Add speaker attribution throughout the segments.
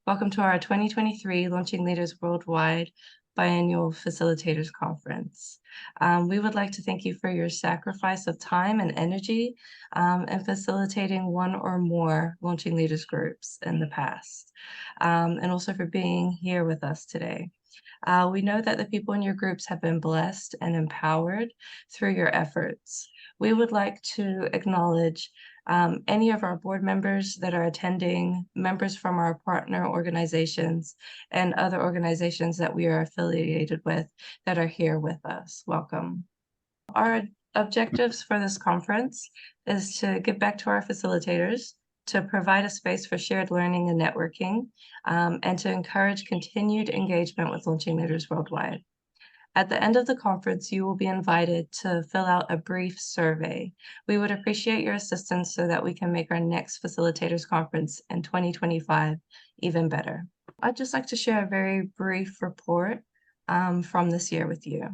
Speaker 1: Welcome to our 2023 Launching Leaders Worldwide Biennial Facilitators Conference. We would like to thank you for your sacrifice of time and energy in facilitating one or more Launching Leaders groups in the past, and also for being here with us today. We know that the people in your groups have been blessed and empowered through your efforts. We would like to acknowledge any of our board members that are attending, members from our partner organizations, and other organizations that we are affiliated with that are here with us. Welcome. Our objectives for this conference is to give back to our facilitators, to provide a space for shared learning and networking, and to encourage continued engagement with Launching Leaders Worldwide. At the end of the conference, you will be invited to fill out a brief survey. We would appreciate your assistance so that we can make our next Facilitators Conference in 2025 even better. I'd just like to share a very brief report from this year with you.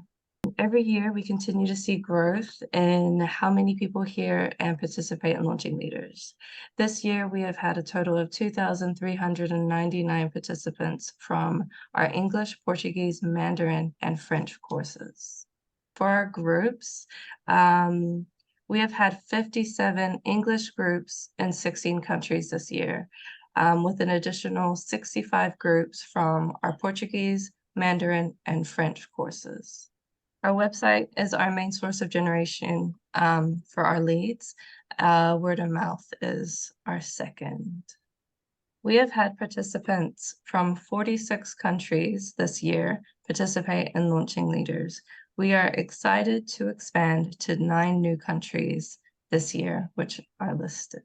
Speaker 1: Every year, we continue to see growth in how many people hear and participate in Launching Leaders. This year, we have had a total of 2,399 participants from our English, Portuguese, Mandarin, and French courses. For our groups, we have had 57 English groups in 16 countries this year, with an additional 65 groups from our Portuguese, Mandarin, and French courses. Our website is our main source of generation for our leads. Word of mouth is our second. We have had participants from 46 countries this year participate in Launching Leaders. We are excited to expand to 9 new countries this year, which are listed.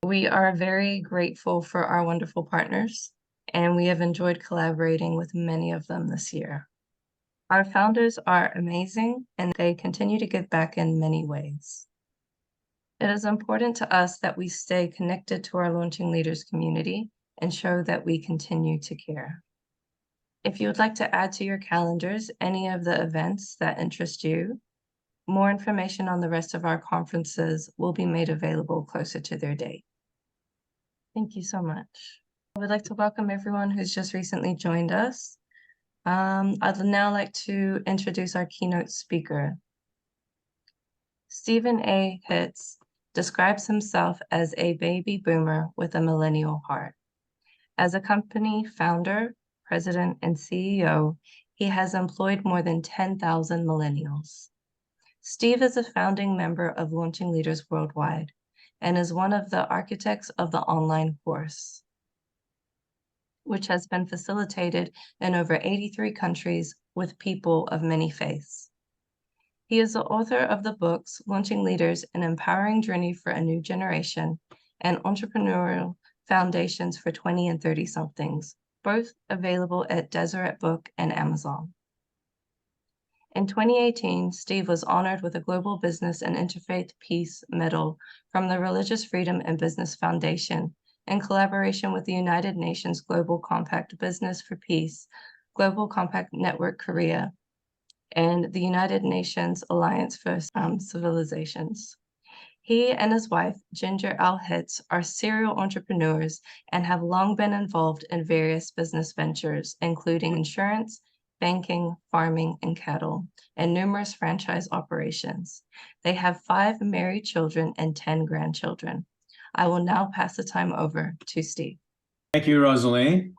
Speaker 1: We are very grateful for our wonderful partners, and we have enjoyed collaborating with many of them this year. Our founders are amazing, and they continue to give back in many ways. It is important to us that we stay connected to our Launching Leaders community and show that we continue to care. If you would like to add to your calendars any of the events that interest you, more information on the rest of our conferences will be made available closer to their date. Thank you so much. I would like to welcome everyone who's just recently joined us. I'd now like to introduce our keynote speaker. Stephen A. Hitz describes himself as a baby boomer with a millennial heart. As a company founder, president, and CEO, he has employed more than 10,000 millennials. Steve is a founding member of Launching Leaders Worldwide and is one of the architects of the online course, which has been facilitated in over 83 countries with people of many faiths. He is the author of the books Launching Leaders: An Empowering Journey for a New Generation and Entrepreneurial Foundations for 20 and 30-somethings, both available at Deseret Book and Amazon. In 2018, Steve was honored with a Global Business and Interfaith Peace Medal from the Religious Freedom and Business Foundation in collaboration with the United Nations Global Compact Business for Peace, Global Compact Network Korea, and the United Nations Alliance for Civilizations. He and his wife, Ginger Al Hitz, are serial entrepreneurs and have long been involved in various business ventures, including insurance, banking, farming, and cattle, and numerous franchise operations. They have 5 married children and 10 grandchildren. I will now pass the time over to Steve.
Speaker 2: Thank you, Rosaline.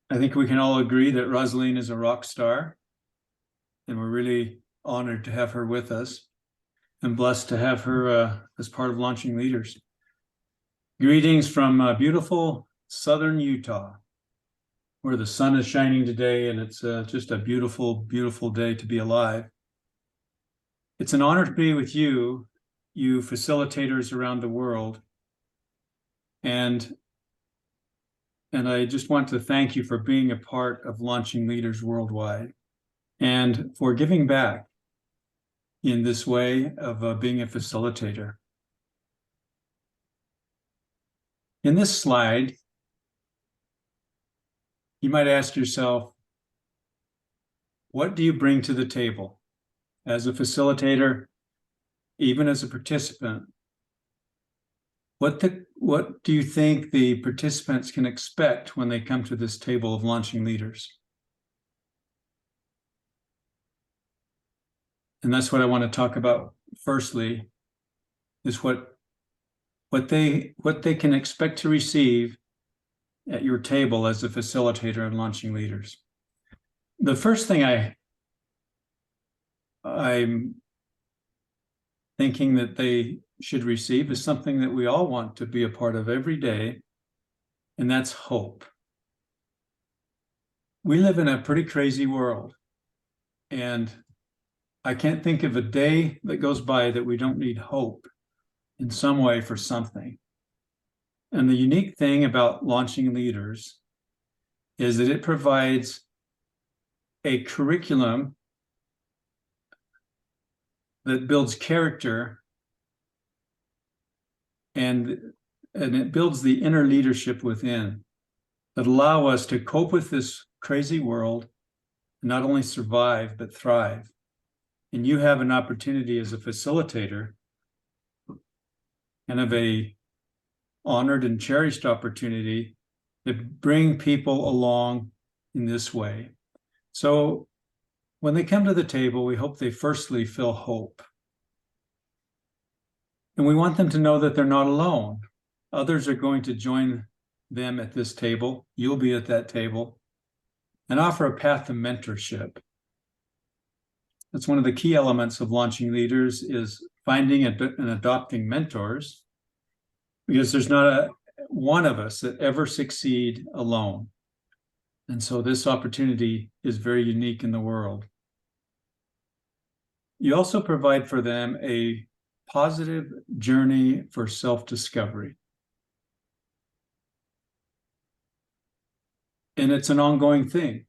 Speaker 2: I think we can all agree that Rosaline is a rock star, and we're really honored to have her with us and blessed to have her as part of Launching Leaders. Greetings from beautiful southern Utah, where the sun is shining today, and it's just a beautiful, beautiful day to be alive. It's an honor to be with you, you facilitators around the world. And I just want to thank you for being a part of Launching Leaders Worldwide and for giving back in this way of being a facilitator. In this slide, you might ask yourself, what do you bring to the table as a facilitator, even as a participant? What what do you think the participants can expect when they come to this table of launching leaders? And that's what I want to talk about firstly, is what they can expect to receive at your table as a facilitator in launching leaders. The first thing I'm thinking that they should receive is something that we all want to be a part of every day, and that's hope. We live in a pretty crazy world, and I can't think of a day that goes by that we don't need hope in some way for something. And the unique thing about launching leaders is that it provides a curriculum that builds character, and it builds the inner leadership within that allow us to cope with this crazy world, and not only survive, but thrive. And you have an opportunity as a facilitator, and of a honored and cherished opportunity to bring people along in this way. So when they come to the table, we hope they firstly feel hope. And we want them to know that they're not alone. Others are going to join them at this table. You'll be at that table, and offer a path to mentorship. That's one of the key elements of launching leaders, is finding and adopting mentors, because there's not one of us that ever succeed alone. And so this opportunity is very unique in the world. You also provide for them a positive journey for self-discovery. And it's an ongoing thing.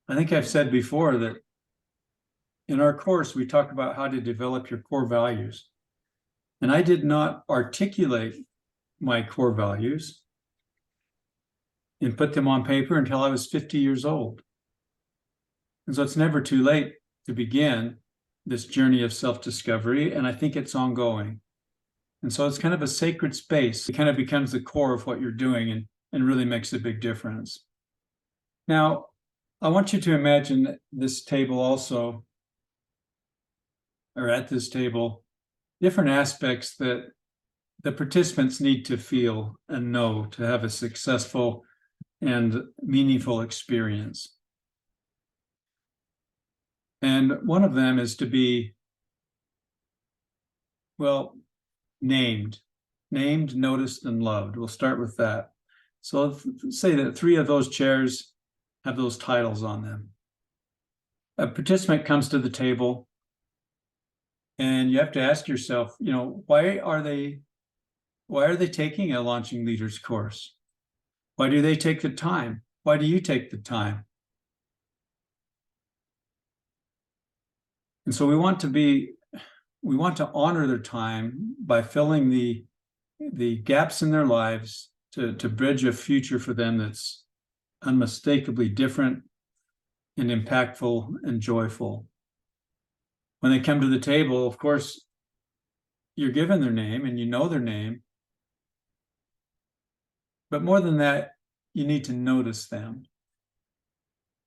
Speaker 2: I think I've said before that in our course, we talk about how to develop your core values. And I did not articulate my core values and put them on paper until I was 50 years old. And so it's never too late to begin this journey of self-discovery, and I think it's ongoing. And so it's kind of a sacred space. It kind of becomes the core of what you're doing, and really makes a big difference. Now, I want you to imagine this table also, or at this table, different aspects that the participants need to feel and know to have a successful and meaningful experience. And one of them is to be, well, named, noticed, and loved. We'll start with that. So let's say that 3 of those chairs have those titles on them. A participant comes to the table, and you have to ask yourself, why are they taking a launching leaders course? Why do they take the time? Why do you take the time? And so we want to honor their time by filling the gaps in their lives to bridge a future for them that's unmistakably different and impactful and joyful. When they come to the table, of course, you're given their name and you know their name. But more than that, you need to notice them.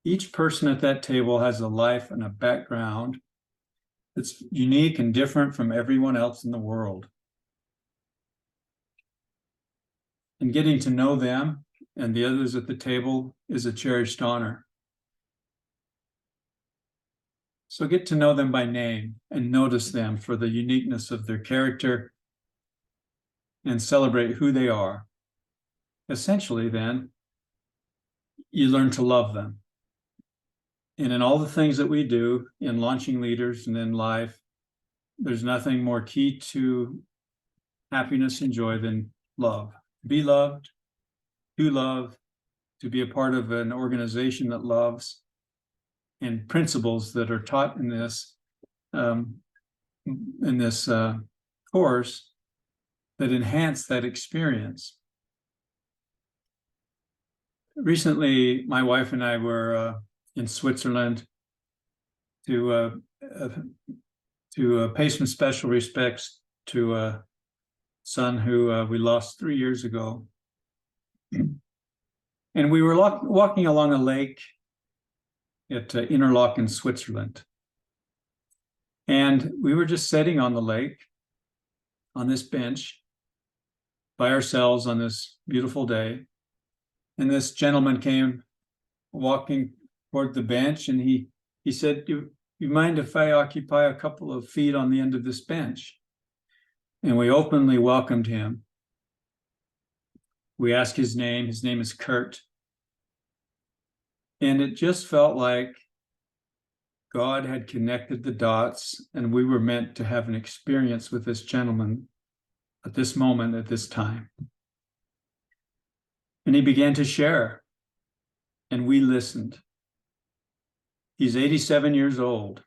Speaker 2: Each person at that table has a life and a background that's unique and different from everyone else in the world. And getting to know them and the others at the table is a cherished honor. So get to know them by name and notice them for the uniqueness of their character and celebrate who they are. Essentially, then, you learn to love them. And in all the things that we do in launching leaders and in life, there's nothing more key to happiness and joy than love. Be loved, to love, to be a part of an organization that loves, and principles that are taught in this course that enhance that experience. Recently, my wife and I were in Switzerland to pay some special respects to son who we lost 3 years ago. And we were walking along a lake at Interlaken, Switzerland. And we were just sitting on the lake on this bench by ourselves on this beautiful day. And this gentleman came walking toward the bench, and he said, you mind if I occupy a couple of feet on the end of this bench? And we openly welcomed him. We asked his name. His name is Kurt. And it just felt like God had connected the dots, and we were meant to have an experience with this gentleman at this moment, at this time. And he began to share, and we listened. He's 87 years old,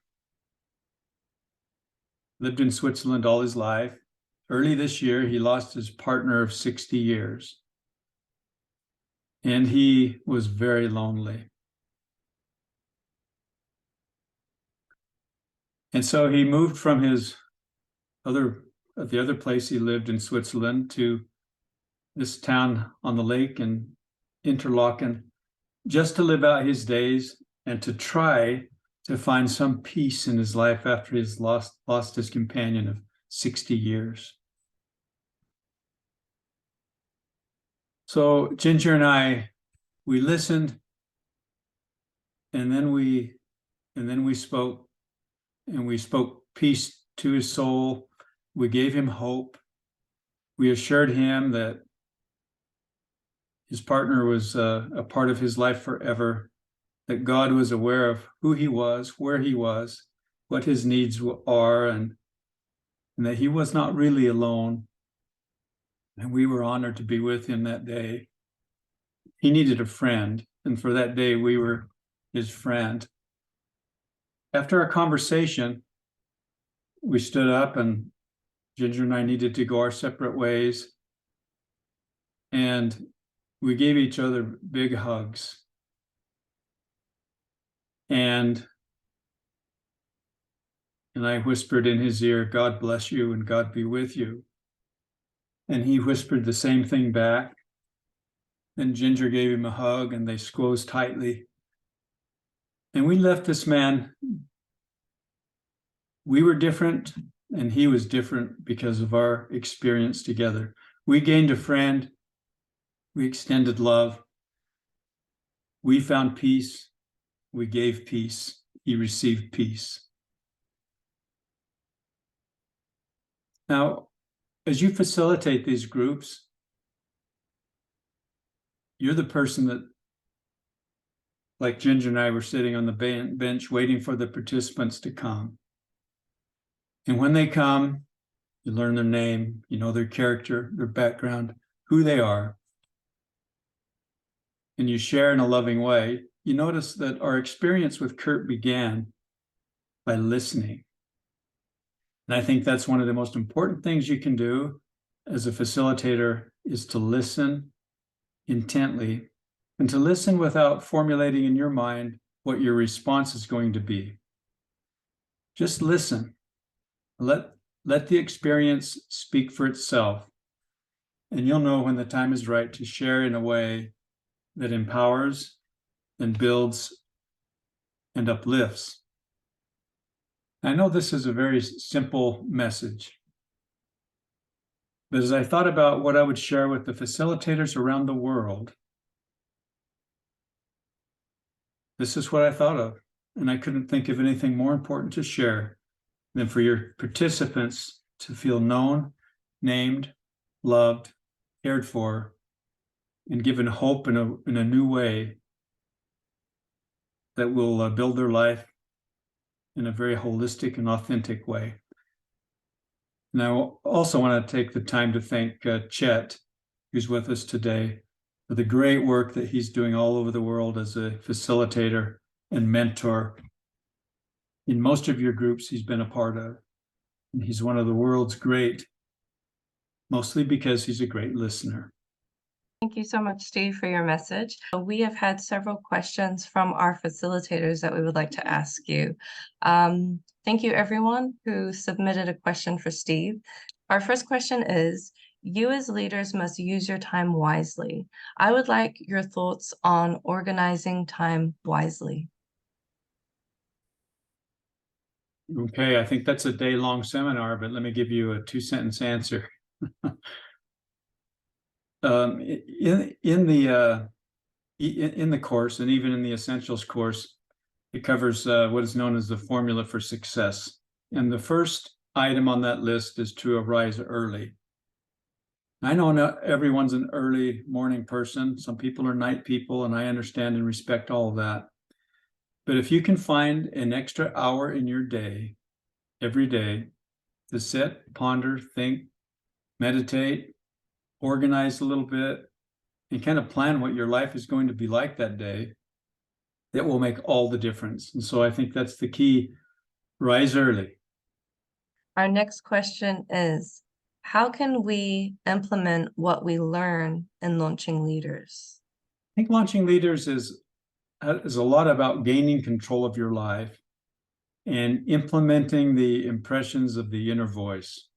Speaker 2: lived in Switzerland all his life. Early this year, he lost his partner of 60 years, and he was very lonely. And so he moved from the other place he lived in Switzerland to this town on the lake in Interlaken, just to live out his days and to try to find some peace in his life after he's lost his companion of 60 years. So Ginger and I, we listened, and then we spoke, and we spoke peace to his soul. We gave him hope. We assured him that his partner was a part of his life forever, that God was aware of who he was, where he was, what his needs are, and that he was not really alone. And we were honored to be with him that day. He needed a friend, and for that day, we were his friend. After our conversation, we stood up, and Ginger and I needed to go our separate ways. And we gave each other big hugs. And I whispered in his ear, God bless you and God be with you. And he whispered the same thing back. And Ginger gave him a hug, and they squozed tightly. And we left this man. We were different, and he was different because of our experience together. We gained a friend. We extended love. We found peace. We gave peace. He received peace. Now, as you facilitate these groups, you're the person that, like Ginger and I were sitting on the bench waiting for the participants to come. And when they come, you learn their name, you know their character, their background, who they are. And you share in a loving way. You notice that our experience with Kurt began by listening. And I think that's one of the most important things you can do as a facilitator, is to listen intently, and to listen without formulating in your mind what your response is going to be. Just listen. Let the experience speak for itself, and you'll know when the time is right to share in a way that empowers and builds and uplifts. I know this is a very simple message, but as I thought about what I would share with the facilitators around the world, this is what I thought of, and I couldn't think of anything more important to share than for your participants to feel known, named, loved, cared for, and given hope in a new way that will build their life in a very holistic and authentic way. And I also want to take the time to thank Chet, who's with us today, for the great work that he's doing all over the world as a facilitator and mentor. In most of your groups he's been a part of. And he's one of the world's great, mostly because he's a great listener.
Speaker 1: Thank you so much, Steve, for your message. We have had several questions from our facilitators that we would like to ask you. Thank you, everyone who submitted a question for Steve. Our first question is, you as leaders must use your time wisely. I would like your thoughts on organizing time wisely.
Speaker 2: Okay, I think that's a day-long seminar, but let me give you a two-sentence answer. In the course, and even in the Essentials course, it covers what is known as the formula for success. And the first item on that list is to arise early. I know not everyone's an early morning person. Some people are night people, and I understand and respect all of that. But if you can find an extra hour in your day, every day, to sit, ponder, think, meditate, organize a little bit, and kind of plan what your life is going to be like that day, that will make all the difference. And so I think that's the key. Rise early.
Speaker 1: Our next question is, how can we implement what we learn in launching leaders?
Speaker 2: I think launching leaders is a lot about gaining control of your life and implementing the impressions of the inner voice.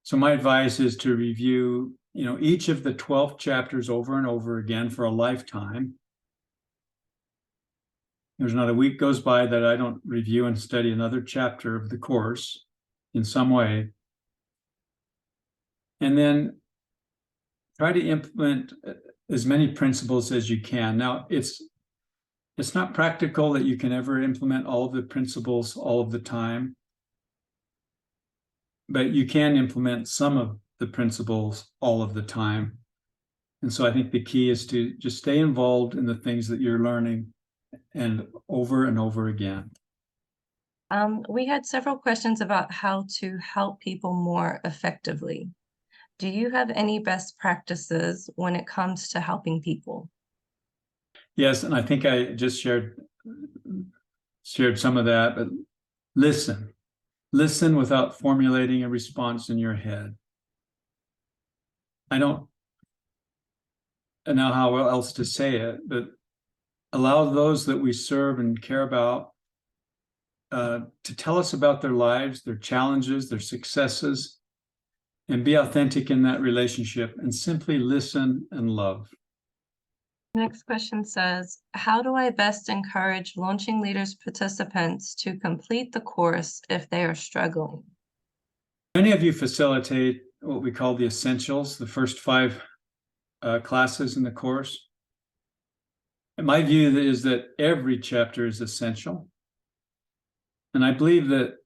Speaker 2: So my advice is to review, each of the 12 chapters over and over again for a lifetime. There's not a week goes by that I don't review and study another chapter of the course in some way. And then try to implement as many principles as you can. Now, it's not practical that you can ever implement all of the principles all of the time, but you can implement some of the principles all of the time. And so I think the key is to just stay involved in the things that you're learning and over again.
Speaker 1: We had several questions about how to help people more effectively. Do you have any best practices when it comes to helping people?
Speaker 2: Yes, and I think I just shared some of that, but listen without formulating a response in your head. I don't know how else to say it, but allow those that we serve and care about to tell us about their lives, their challenges, their successes, and be authentic in that relationship and simply listen and love.
Speaker 1: Next question says, how do I best encourage launching leaders participants to complete the course if they are struggling?
Speaker 2: Many of you facilitate what we call the essentials, the first 5 classes in the course. And my view is that every chapter is essential. And I believe that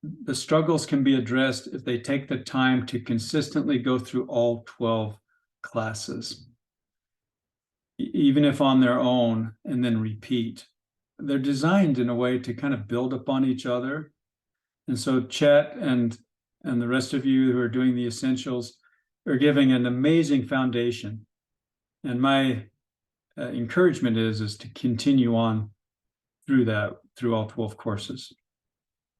Speaker 2: the struggles can be addressed if they take the time to consistently go through all 12 classes, even if on their own, and then repeat. They're designed in a way to kind of build upon each other. And so Chet and the rest of you who are doing the essentials are giving an amazing foundation. And my encouragement is to continue on through all 12 courses.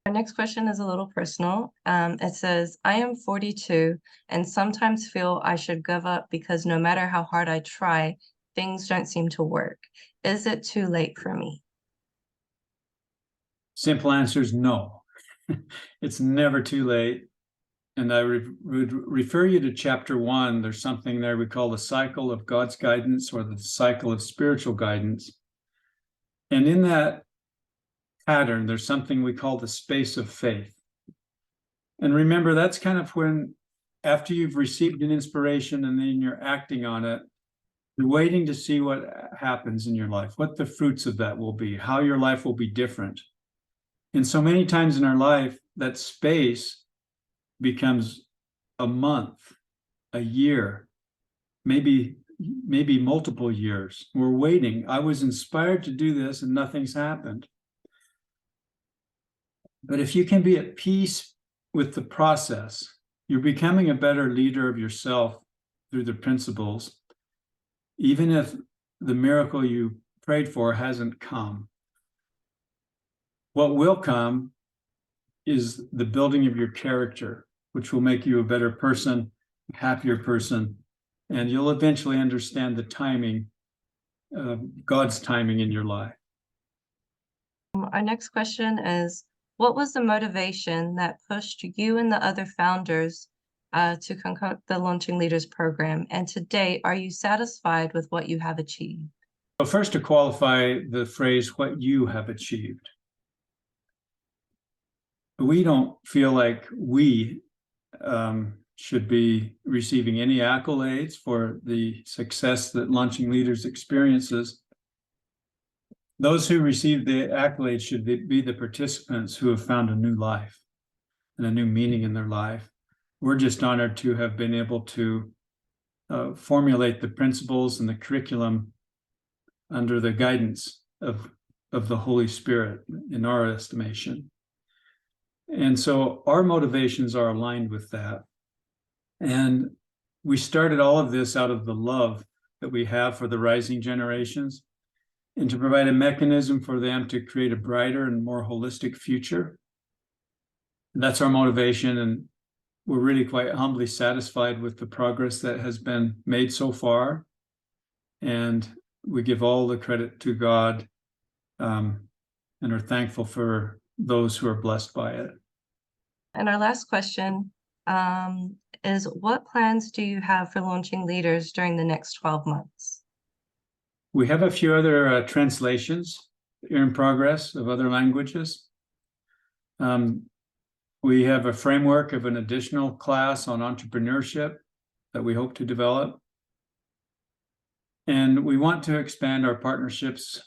Speaker 1: Our next question is a little personal. It says, I am 42 and sometimes feel I should give up because no matter how hard I try, things don't seem to work. Is it too late for me?
Speaker 2: Simple answer is no. It's never too late. And I would refer you to chapter 1. There's something there we call the cycle of God's guidance, or the cycle of spiritual guidance. And in that pattern, there's something we call the space of faith. And remember, that's kind of when, after you've received an inspiration and then you're acting on it, you're waiting to see what happens in your life, what the fruits of that will be, how your life will be different. And so many times in our life, that space becomes a month, a year, maybe multiple years. We're waiting. I was inspired to do this and nothing's happened. But if you can be at peace with the process, you're becoming a better leader of yourself through the principles, even if the miracle you prayed for hasn't come. What will come is the building of your character, which will make you a better person, a happier person, and you'll eventually understand the timing, God's timing in your life.
Speaker 1: Our next question is, what was the motivation that pushed you and the other founders to conduct the Launching Leaders program? And to date, are you satisfied with what you have achieved?
Speaker 2: So first, to qualify the phrase, what you have achieved. We don't feel like we should be receiving any accolades for the success that Launching Leaders experiences. Those who receive the accolades should be the participants who have found a new life and a new meaning in their life. We're just honored to have been able to formulate the principles and the curriculum under the guidance of the Holy Spirit, in our estimation. And so our motivations are aligned with that. And we started all of this out of the love that we have for the rising generations, and to provide a mechanism for them to create a brighter and more holistic future. That's our motivation, and we're really quite humbly satisfied with the progress that has been made so far. And we give all the credit to God, and are thankful for those who are blessed by it.
Speaker 1: And our last question is, what plans do you have for Launching Leaders during the next 12 months?
Speaker 2: We have a few other translations in progress of other languages. We have a framework of an additional class on entrepreneurship that we hope to develop. And we want to expand our partnerships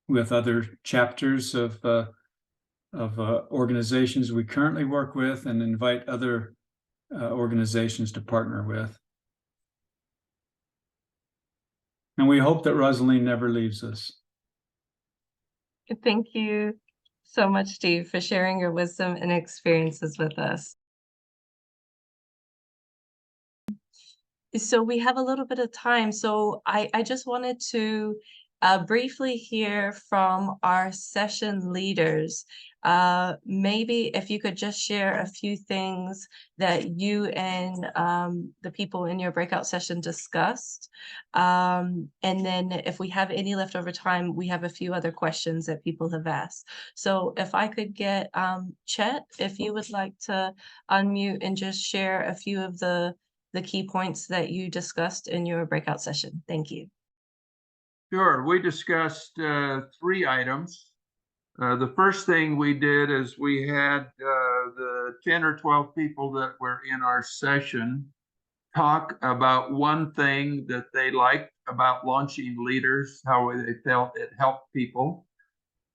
Speaker 2: with other chapters of organizations we currently work with, and invite other organizations to partner with. And we hope that Rosaline never leaves us.
Speaker 1: Thank you so much, Steve, for sharing your wisdom and experiences with us. So we have a little bit of time. So I just wanted to briefly hear from our session leaders. Maybe if you could just share a few things that you and the people in your breakout session discussed. And then if we have any leftover time, we have a few other questions that people have asked. So if I could get Chet, if you would like to unmute and just share a few of the key points that you discussed in your breakout session. Thank you.
Speaker 3: Sure. We discussed 3 items. The first thing we did is we had the 10 or 12 people that were in our session talk about one thing that they liked about Launching Leaders, how they felt it helped people.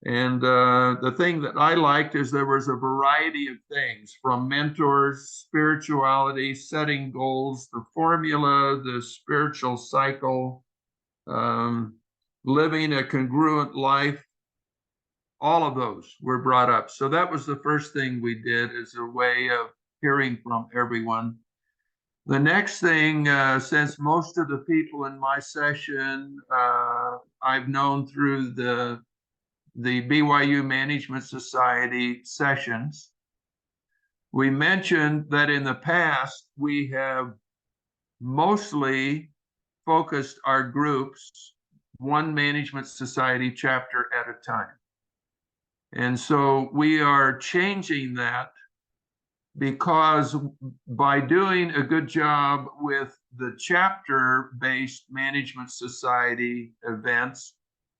Speaker 3: And the thing that I liked is there was a variety of things, from mentors, spirituality, setting goals, the formula, the spiritual cycle, living a congruent life. All of those were brought up. So that was the first thing we did, as a way of hearing from everyone. The next thing, since most of the people in my session I've known through the BYU Management Society sessions, we mentioned that in the past we have mostly focused our groups one Management Society chapter at a time. And so we are changing that, because by doing a good job with the chapter-based Management Society events,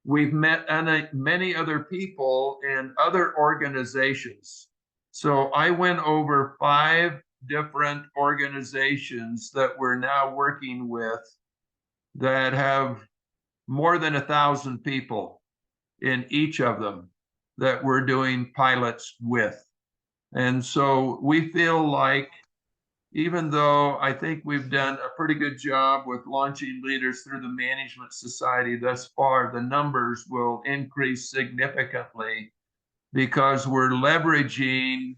Speaker 3: we've met many other people in other organizations. So I went over 5 different organizations that we're now working with that have more than 1,000 people in each of them that we're doing pilots with. And so we feel like, even though I think we've done a pretty good job with Launching Leaders through the Management Society thus far, the numbers will increase significantly, because we're leveraging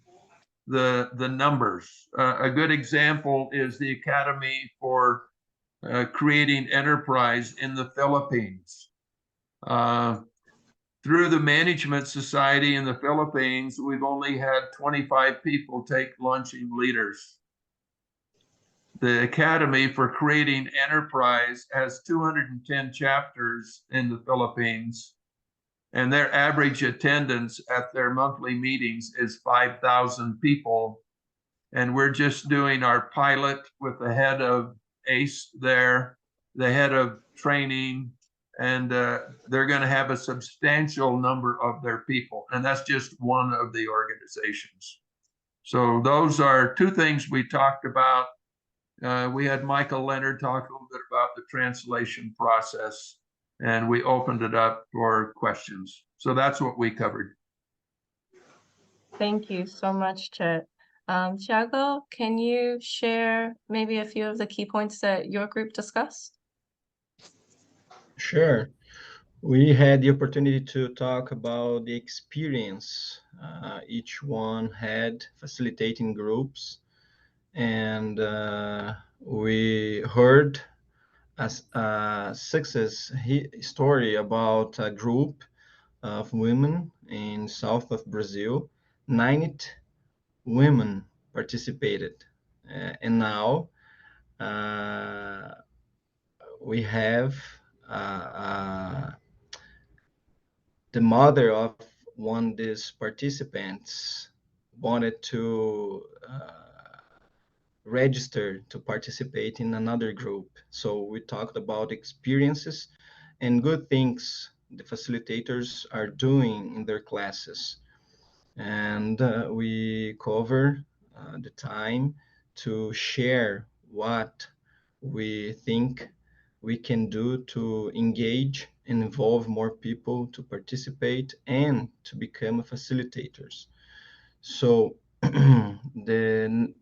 Speaker 3: the numbers. A good example is the Academy for Creating Enterprise in the Philippines. Through the Management Society in the Philippines, we've only had 25 people take Launching Leaders. the Academy for Creating Enterprise has 210 chapters in the Philippines, and their average attendance at their monthly meetings is 5,000 people. And we're just doing our pilot with the head of ACE there, the head of training, and they're going to have a substantial number of their people. And that's just one of the organizations. So those are two things we talked about. We had Michael Leonard talk a little bit about the translation process, and we opened it up for questions. So that's what we covered.
Speaker 1: Thank you so much, Chet. Thiago, can you share maybe a few of the key points that your group discussed?
Speaker 4: Sure. We had the opportunity to talk about the experience each one had facilitating groups, and we heard a success story about a group of women in south of Brazil. 90 women participated, and now we have the mother of one of these participants wanted to register to participate in another group. So we talked about experiences and good things the facilitators are doing in their classes. And we cover the time to share what we think we can do to engage and involve more people to participate and to become facilitators. So the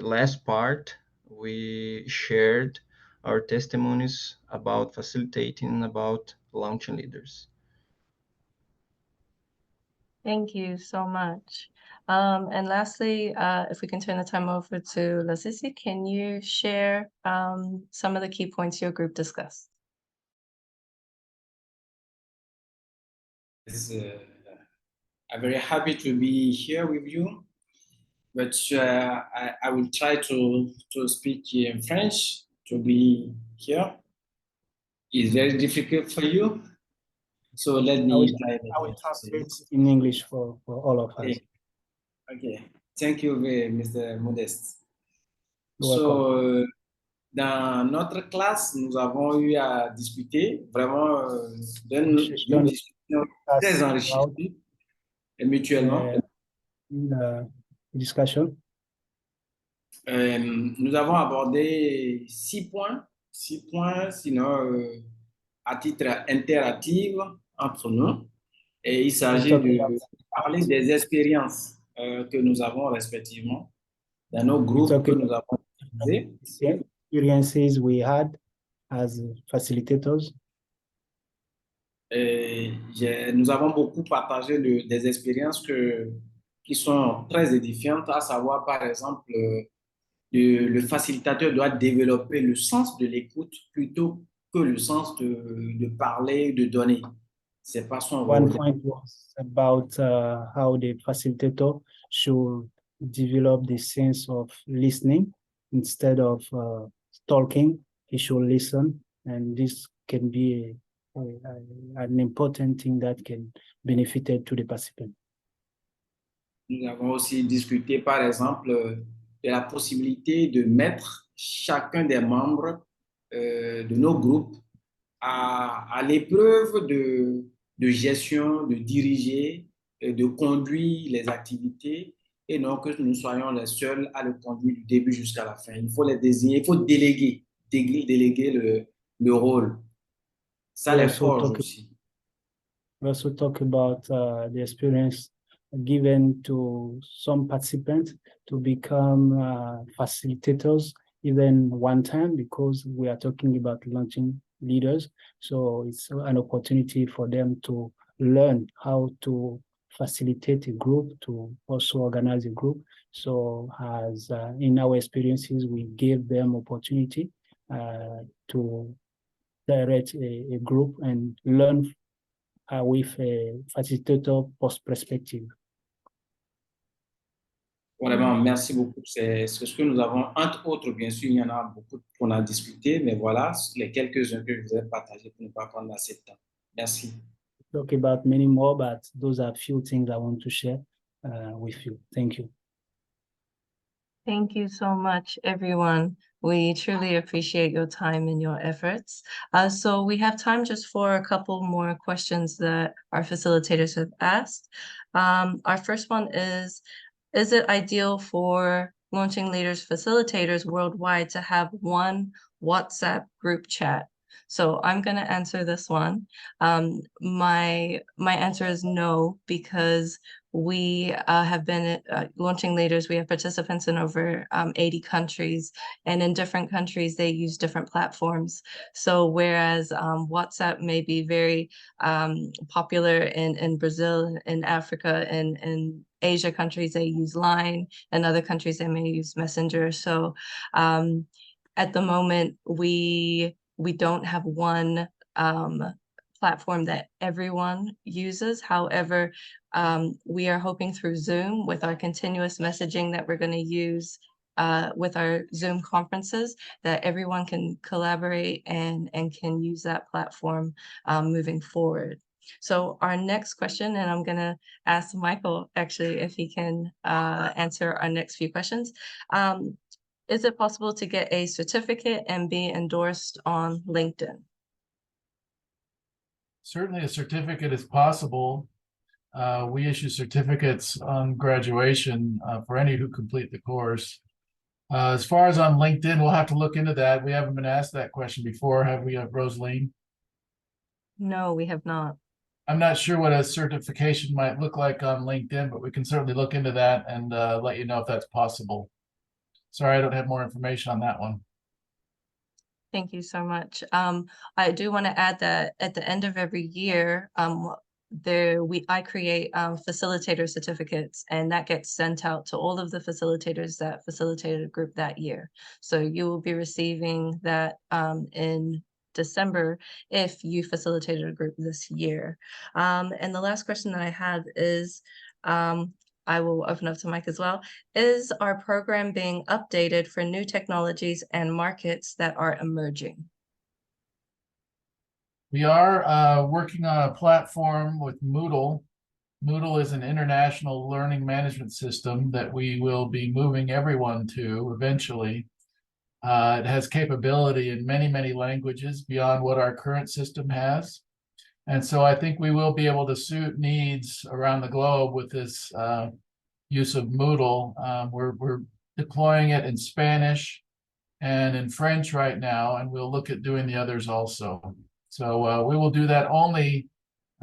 Speaker 4: last part, we shared our testimonies about facilitating and about launching leaders.
Speaker 1: Thank you so much. And lastly, if we can turn the time over to Lasisi, can you share some of the key points your group discussed?
Speaker 5: I'm very happy to be here with you, but I will try to speak in French to be here. It's very difficult for you, so let me try.
Speaker 6: I will translate in English for all of us.
Speaker 5: Okay, thank you, Mr. Modeste.
Speaker 6: You're
Speaker 5: So, dans notre classe, nous avons eu à discuter vraiment d'une discussion très enrichissante et mutuellement.
Speaker 6: Discussion.
Speaker 5: Nous avons abordé 6 points, sinon à titre interactif entre nous. Et il s'agit de parler des expériences que nous avons respectivement dans nos groupes que nous avons utilisés.
Speaker 6: Experiences we had as facilitators.
Speaker 5: Nous avons beaucoup partagé des expériences qui sont très édifiantes, à savoir par exemple le facilitateur doit développer le sens de l'écoute plutôt que le sens de parler, de donner. C'est pas son rôle.
Speaker 6: One point was about how the facilitator should develop the sense of listening instead of talking. He should listen, and this can be an important thing that can benefit to the participant.
Speaker 5: Nous avons aussi discuté, par exemple, de la possibilité de mettre chacun des membres de nos groupes à l'épreuve de gestion, de diriger, de conduire les activités, et non que nous soyons les seuls à le conduire du début jusqu'à la fin. Il faut les désigner, il faut déléguer le rôle. Ça les forge aussi.
Speaker 6: We also talk about the experience given to some participants to become facilitators even one time, because we are talking about launching leaders. So it's an opportunity for them to learn how to facilitate a group, to also organize a group. So as in our experiences, we gave them opportunity to direct a group and learn with a facilitator perspective.
Speaker 5: Vraiment, merci beaucoup. C'est ce que nous avons, entre autres, bien sûr, il y en a beaucoup qu'on a discuté, mais voilà, les quelques-uns que je vous ai partagés pour ne pas prendre assez de temps. Merci.
Speaker 6: Talk about many more, but those are a few things I want to share with you. Thank you.
Speaker 1: Thank you so much, everyone. We truly appreciate your time and your efforts. So we have time just for a couple more questions that our facilitators have asked. Our first one is it ideal for launching leaders facilitators worldwide to have one WhatsApp group chat? So I'm going to answer this one. My answer is no, because we have been launching leaders. We have participants in over 80 countries, and in different countries, they use different platforms. So whereas WhatsApp may be very popular in Brazil, in Africa, and in Asia countries, they use Line, and other countries, they may use Messenger. So at the moment, we don't have one platform that everyone uses. However, we are hoping through Zoom with our continuous messaging that we're going to use with our Zoom conferences, that everyone can collaborate and can use that platform moving forward. So our next question, and I'm going to ask Michael actually if he can answer our next few questions. Is it possible to get a certificate and be endorsed on LinkedIn?
Speaker 7: Certainly a certificate is possible. We issue certificates on graduation for any who complete the course. As far as on LinkedIn, we'll have to look into that. We haven't been asked that question before, have we, Rosaline?
Speaker 1: No, we have not.
Speaker 7: I'm not sure what a certification might look like on LinkedIn, but we can certainly look into that and let you know if that's possible. Sorry, I don't have more information on that one.
Speaker 1: Thank you so much. I do want to add that at the end of every year, I create facilitator certificates, and that gets sent out to all of the facilitators that facilitated a group that year. So you will be receiving that in December if you facilitated a group this year. And the last question that I have is, I will open up to Mike as well. Is our program being updated for new technologies and markets that are emerging?
Speaker 7: We are working on a platform with Moodle. Moodle is an international learning management system that we will be moving everyone to eventually. It has capability in many, many languages beyond what our current system has. And so I think we will be able to suit needs around the globe with this use of Moodle. We're deploying it in Spanish and in French right now, and we'll look at doing the others also. So we will do that only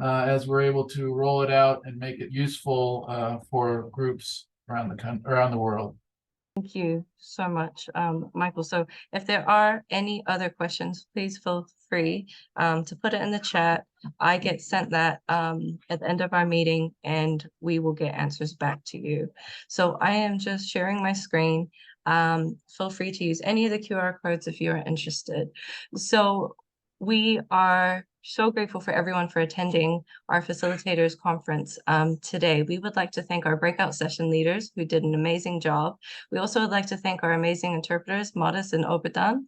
Speaker 7: as we're able to roll it out and make it useful for groups around the world.
Speaker 1: Thank you so much, Michael. So if there are any other questions, please feel free to put it in the chat. I get sent that at the end of our meeting, and we will get answers back to you. So I am just sharing my screen. Feel free to use any of the QR codes if you are interested. So we are so grateful for everyone for attending our facilitators conference today. We would like to thank our breakout session leaders who did an amazing job. We also would like to thank our amazing interpreters, Modest and Obadan.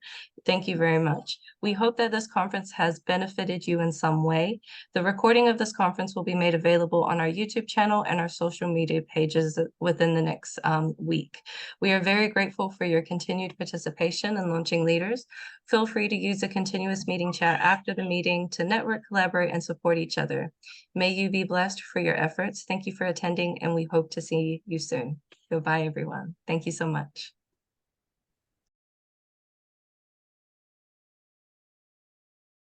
Speaker 1: Thank you very much. We hope that this conference has benefited you in some way. The recording of this conference will be made available on our YouTube channel and our social media pages within the next week. We are very grateful for your continued participation in Launching Leaders. Feel free to use the continuous meeting chat after the meeting to network, collaborate, and support each other. May you be blessed for your efforts. Thank you for attending, and we hope to see you soon. Goodbye, everyone. Thank you so much.